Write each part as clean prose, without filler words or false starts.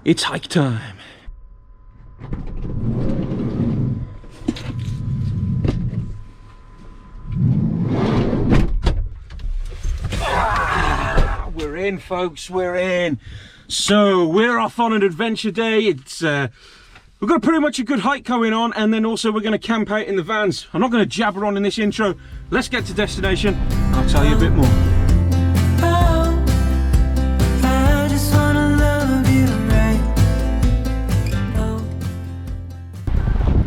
It's hike time. We're in, folks, we're in. So we're off on an adventure day. It's we've got pretty much a good hike going on, and then also we're going to camp out in the vans. I'm not going to jabber on in this intro. Let's get to destination. I'll tell you a bit more.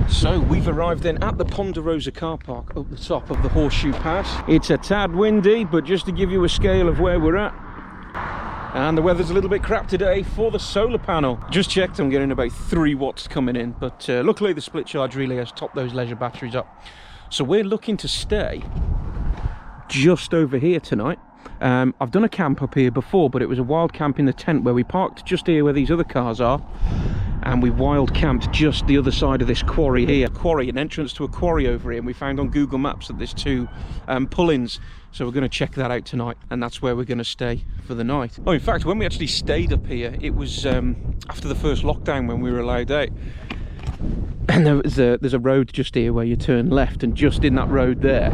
So we've arrived then at the Ponderosa car park up the top of the Horseshoe Pass. It's a tad windy, but just to give you a scale of where we're at, and the weather's a little bit crap today for the solar panel. Just checked, I'm getting about 3 watts coming in, but luckily the split charge relay has topped those leisure batteries up. So we're looking to stay just over here tonight. I've done a camp up here before, but it was a wild camp in the tent where we parked just here where these other cars are. And we wild camped just the other side of this quarry here. Quarry, an entrance to a quarry over here, and we found on Google Maps that there's 2 pull-ins. So we're going to check that out tonight, and that's where we're going to stay for the night. Oh, in fact, when we actually stayed up here, it was after the first lockdown when we were allowed out. And there's a road just here where you turn left, and just in that road there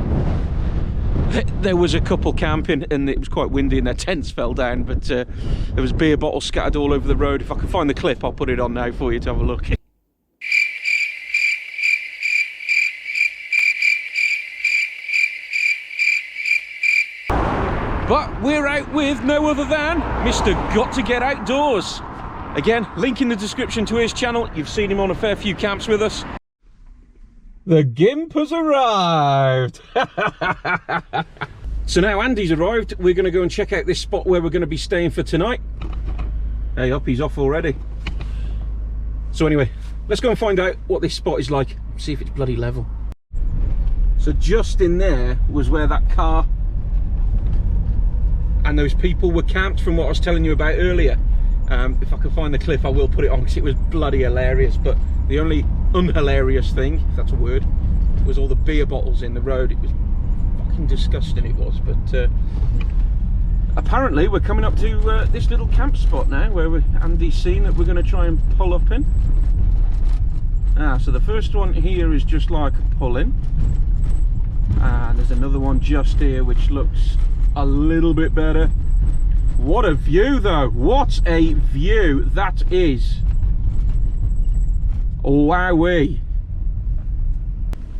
was a couple camping, and it was quite windy and their tents fell down, but there was beer bottles scattered all over the road. If I can find the clip, I'll put it on now for you to have a look. But we're out with no other than Mr. Got to Get Outdoors. Again, link in the description to his channel. You've seen him on a fair few camps with us. The Gimp has arrived. So now Andy's arrived, we're going to go and check out this spot where we're going to be staying for tonight. Hey up, he's off already. So anyway, let's go and find out what this spot is like, see if it's bloody level. So just in there was where that car and those people were camped from what I was telling you about earlier. If I can find the clip, I will put it on because it was bloody hilarious. But the only unhilarious thing, if that's a word, was all the beer bottles in the road. It was fucking disgusting, it was. But apparently we're coming up to this little camp spot now where Andy's seen that we're going to try and pull up in. So the first one here is just like a pull-in, and there's another one just here which looks a little bit better. What a view though, what a view that is. Wowee.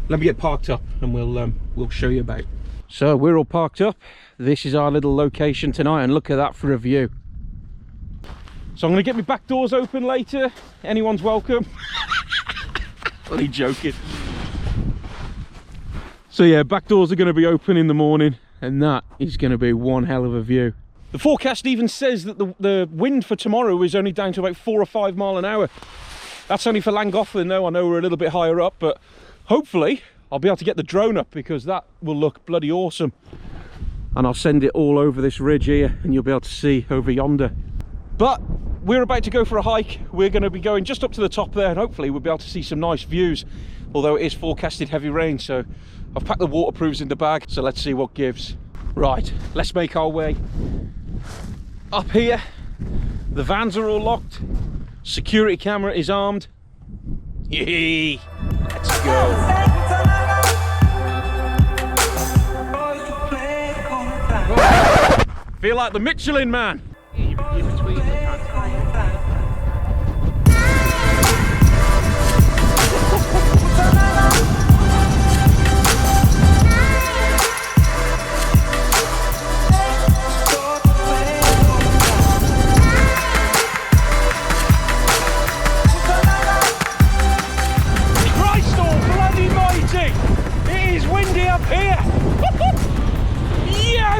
Let me get parked up and we'll show you about. So we're all parked up. This is our little location tonight, and look at that for a view. So I'm going to get my back doors open later. Anyone's welcome. Only joking. So yeah, back doors are going to be open in the morning, and that is going to be one hell of a view. The forecast even says that the wind for tomorrow is only down to about 4 or 5 miles an hour. That's only for Llangollen though. I know we're a little bit higher up, but hopefully I'll be able to get the drone up, because that will look bloody awesome. And I'll send it all over this ridge here, and you'll be able to see over yonder. But we're about to go for a hike. We're going to be going just up to the top there, and hopefully we'll be able to see some nice views, although it is forecasted heavy rain. So I've packed the waterproofs in the bag, so let's see what gives. Right, let's make our way up here. The vans are all locked, security camera is armed. Yee! Let's go. Feel like the Michelin Man.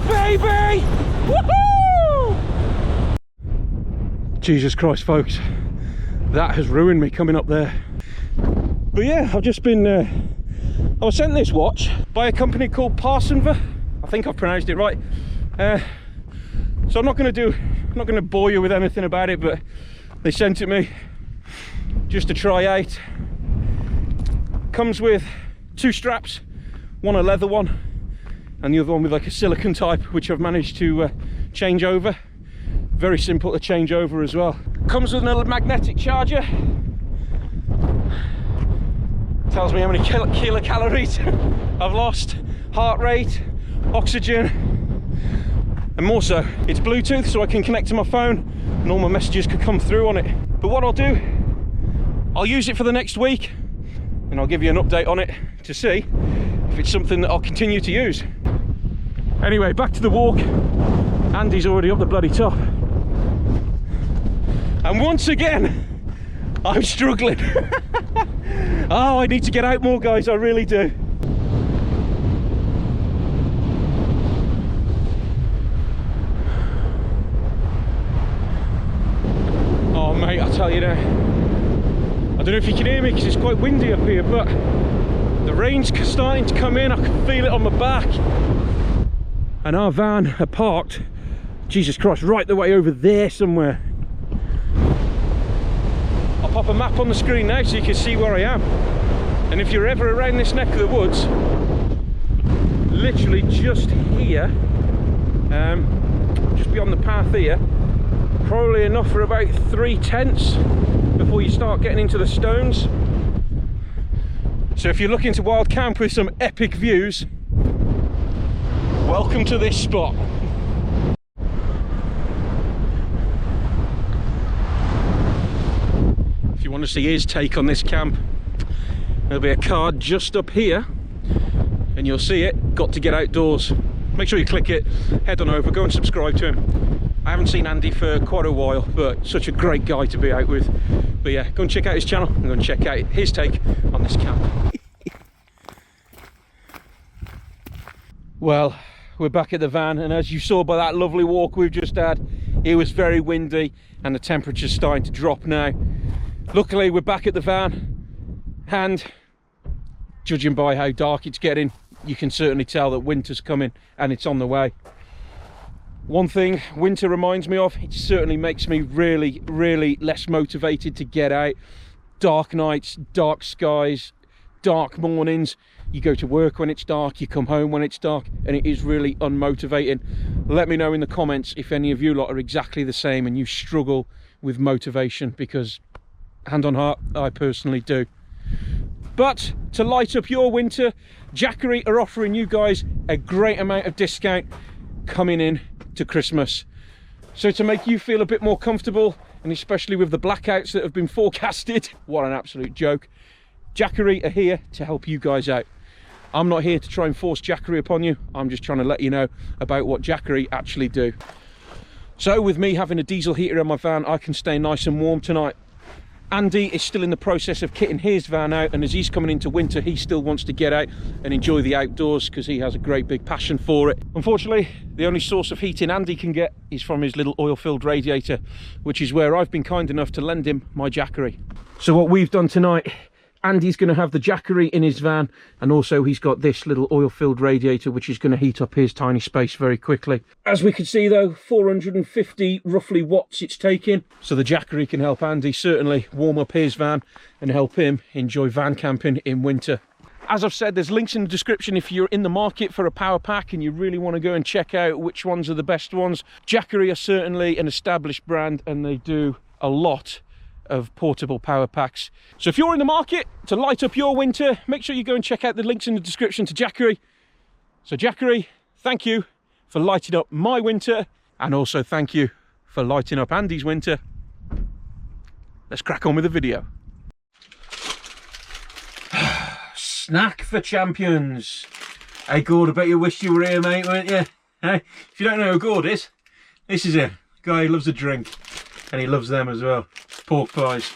Baby! Woohoo! Jesus Christ, folks, that has ruined me coming up there. But yeah, I've just been I was sent this watch by a company called Parsonver. I think I've pronounced it right. So I'm not going to bore you with anything about it, but they sent it me just to try out. Comes with 2 straps, one a leather one and the other one with like a silicone type, which I've managed to change over. Very simple to change over as well. Comes with another magnetic charger. Tells me how many kilocalories I've lost, heart rate, oxygen, and more so. It's Bluetooth, so I can connect to my phone and all my messages could come through on it. But what I'll do, I'll use it for the next week and I'll give you an update on it to see if it's something that I'll continue to use. Anyway, back to the walk. Andy's already up the bloody top. And once again, I'm struggling. Oh, I need to get out more, guys, I really do. Oh, mate, I'll tell you now. I don't know if you can hear me because it's quite windy up here, but the rain's starting to come in. I can feel it on my back. And our van are parked, Jesus Christ, right the way over there somewhere. I'll pop a map on the screen now so you can see where I am. And if you're ever around this neck of the woods, literally just here, just beyond the path here, probably enough for about 3 tents before you start getting into the stones. So if you're looking to wild camp with some epic views, welcome to this spot. If you want to see his take on this camp, there'll be a card just up here and you'll see it, got to get outdoors. Make sure you click it, head on over, go and subscribe to him. I haven't seen Andy for quite a while, but such a great guy to be out with. But yeah, go and check out his channel and go and check out his take on this camp. Well, we're back at the van, and as you saw by that lovely walk we've just had, it was very windy and the temperature's starting to drop now. Luckily we're back at the van, and judging by how dark it's getting, you can certainly tell that winter's coming and it's on the way. One thing winter reminds me of, it certainly makes me really less motivated to get out. Dark nights, dark skies, dark mornings. You go to work when it's dark, you come home when it's dark, and it is really unmotivating. Let me know in the comments if any of you lot are exactly the same and you struggle with motivation, because hand on heart, I personally do. But to light up your winter, Jackery are offering you guys a great amount of discount coming in to Christmas. So to make you feel a bit more comfortable, and especially with the blackouts that have been forecasted, what an absolute joke, Jackery are here to help you guys out. I'm not here to try and force Jackery upon you, I'm just trying to let you know about what Jackery actually do. So with me having a diesel heater in my van, I can stay nice and warm tonight. Andy is still in the process of kitting his van out, and as he's coming into winter, he still wants to get out and enjoy the outdoors because he has a great big passion for it. Unfortunately, the only source of heating Andy can get is from his little oil-filled radiator, which is where I've been kind enough to lend him my Jackery. So what we've done tonight, Andy's going to have the Jackery in his van, and also he's got this little oil-filled radiator which is going to heat up his tiny space very quickly. As we can see though, 450 roughly watts it's taking, so the Jackery can help Andy certainly warm up his van and help him enjoy van camping in winter. As I've said, there's links in the description if you're in the market for a power pack and you really want to go and check out which ones are the best ones. Jackery are certainly an established brand and they do a lot of portable power packs. So if you're in the market to light up your winter, make sure you go and check out the links in the description to Jackery. So Jackery, thank you for lighting up my winter, and also thank you for lighting up Andy's winter. Let's crack on with the video. Snack for champions. Hey Gord, I bet you wished you were here, mate, weren't you? Hey, if you don't know who Gord is, this is him. Guy who loves a drink, and he loves them as well. Pork pies.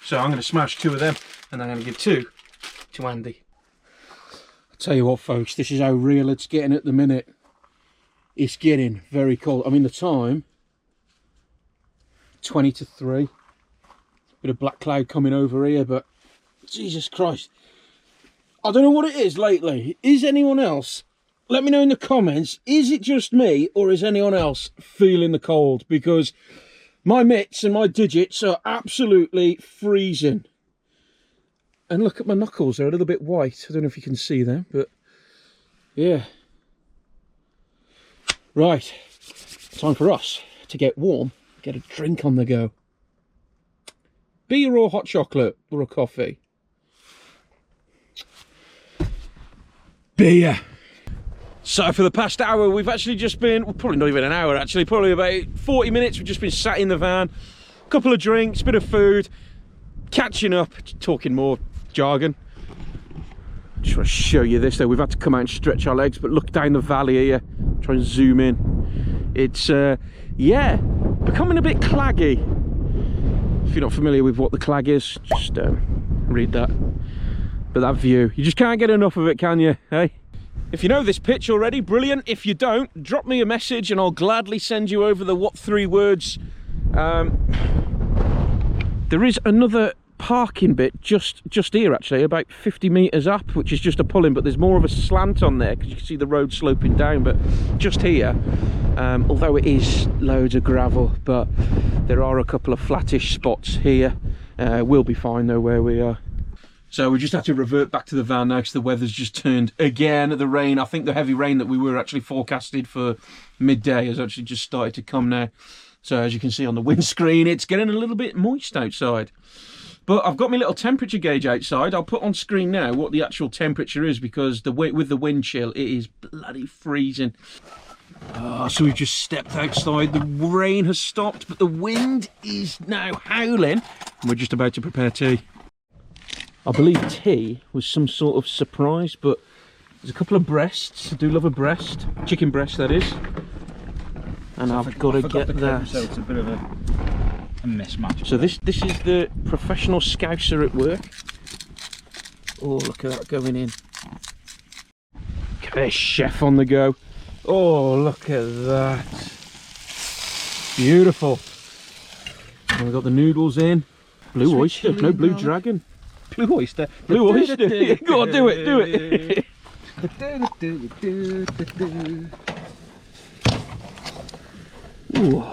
So I'm going to smash 2 of them, and then I'm going to give 2 to Andy. I'll tell you what folks, this is how real it's getting at the minute. It's getting very cold. I mean the time, 20 to 3. Bit of black cloud coming over here, but Jesus Christ. I don't know what it is lately. Is anyone else? Let me know in the comments, is it just me or is anyone else feeling the cold? Because my mitts and my digits are absolutely freezing. And look at my knuckles, they're a little bit white. I don't know if you can see them, but yeah. Right, time for us to get warm get a drink on the go. Beer or hot chocolate or a coffee? Beer. So for the past hour, we've actually just been, well, probably not even an hour actually, probably about 40 minutes, we've just been sat in the van, a couple of drinks, bit of food, catching up, talking more jargon. Just want to show you this though, we've had to come out and stretch our legs, but look down the valley here, try and zoom in. It's, yeah, becoming a bit claggy. If you're not familiar with what the clag is, just read that. But that view, you just can't get enough of it, can you, hey? If you know this pitch already, brilliant. If you don't, drop me a message and I'll gladly send you over the what 3 words. There is another parking bit just here actually, about 50 meters up, which is just a pull-in, but there's more of a slant on there because you can see the road sloping down. But just here, although it is loads of gravel, but there are a couple of flattish spots here. We'll be fine though where we are. So we just had to revert back to the van now because the weather's just turned again. The rain, I think the heavy rain that we were actually forecasted for midday has actually just started to come now. So as you can see on the windscreen, it's getting a little bit moist outside. But I've got my little temperature gauge outside. I'll put on screen now what the actual temperature is because with the wind chill, it is bloody freezing. So we've just stepped outside. The rain has stopped, but the wind is now howling. And we're just about to prepare tea. I believe tea was some sort of surprise, but there's a couple of breasts. I do love a breast, chicken breast that is. And so I've got to get that. So it's a bit of a mismatch. So this is the professional scouser at work. Oh, look at that going in. There's chef on the go. Oh, look at that. Beautiful. And we've got the noodles in. Blue oyster, no blue dragon. Blue oyster. Blue oyster. Go on, do it, do it. Ooh.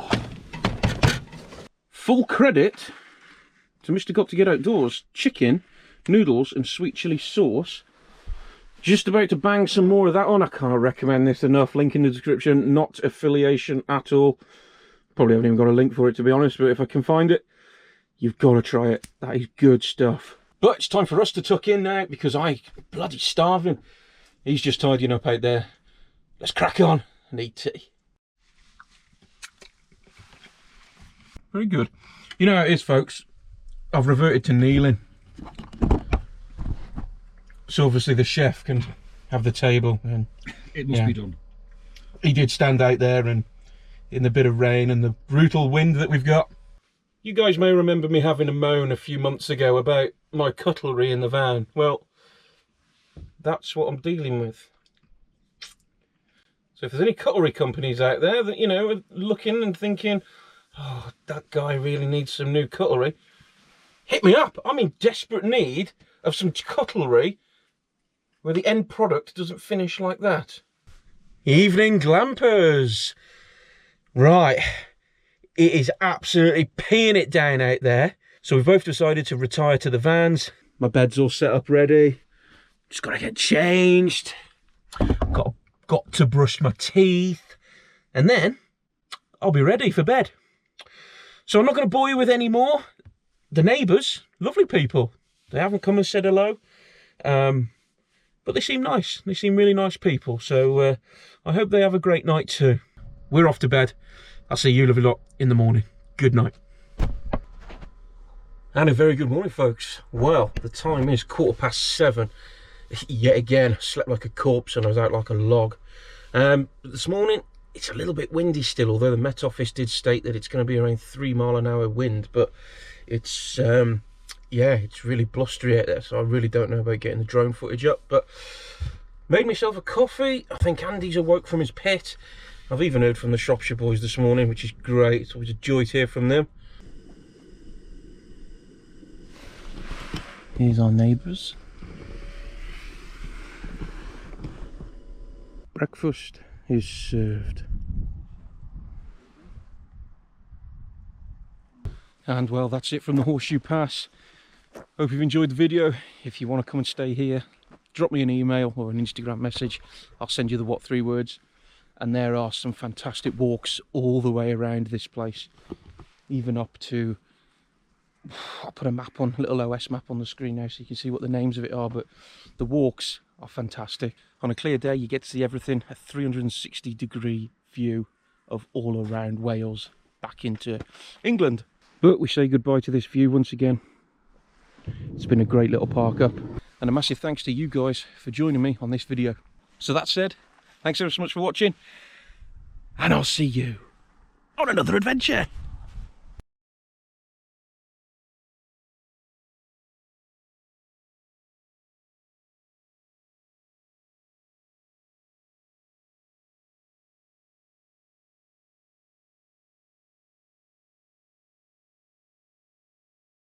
Full credit to Mr. Got to Get Outdoors. Chicken, noodles and sweet chilli sauce. Just about to bang some more of that on. I can't recommend this enough. Link in the description. Not affiliation at all. Probably haven't even got a link for it to be honest, but if I can find it, you've got to try it. That is good stuff. But it's time for us to tuck in now because I'm bloody starving. He's just tidying up out there. Let's crack on and eat tea. Very good. You know how it is, folks. I've reverted to kneeling. So obviously the chef can have the table. And it must be done. He did stand out there and in the bit of rain and the brutal wind that we've got. You guys may remember me having a moan a few months ago about my cutlery in the van. Well, that's what I'm dealing with. So if there's any cutlery companies out there that, you know, are looking and thinking, oh, that guy really needs some new cutlery, hit me up. I'm in desperate need of some cutlery where the end product doesn't finish like that. Evening glampers. Right. It is absolutely peeing it down out there. So we've both decided to retire to the vans. My bed's all set up ready. Just got to get changed. Got to brush my teeth. And then I'll be ready for bed. So I'm not going to bore you with any more. The neighbours, lovely people. They haven't come and said hello. But they seem nice. They seem really nice people. So I hope they have a great night too. We're off to bed. I'll see you lovely lot in the morning. Good night. And a very good morning, folks. Well, the time is 7:15. Yet again, I slept like a corpse and I was out like a log. This morning, it's a little bit windy still, although the Met Office did state that it's going to be around 3 mile an hour wind. But it's, yeah, it's really blustery out there, so I really don't know about getting the drone footage up. But made myself a coffee. I think Andy's awoke from his pit. I've even heard from the Shropshire boys this morning, which is great. It's always a joy to hear from them. Here's our neighbours. Breakfast is served. And well, that's it from the Horseshoe Pass. Hope you've enjoyed the video. If you want to come and stay here, drop me an email or an Instagram message. I'll send you the what 3 words. And there are some fantastic walks all the way around this place. even up to, I'll put a map on, a little OS map on the screen now so you can see what the names of it are, but the walks are fantastic. On a clear day you get to see everything, a 360-degree view of all around Wales back into England. But we say goodbye to this view once again. It's been a great little park up, and a massive thanks to you guys for joining me on this video. So that said, thanks ever so much for watching, and I'll see you on another adventure.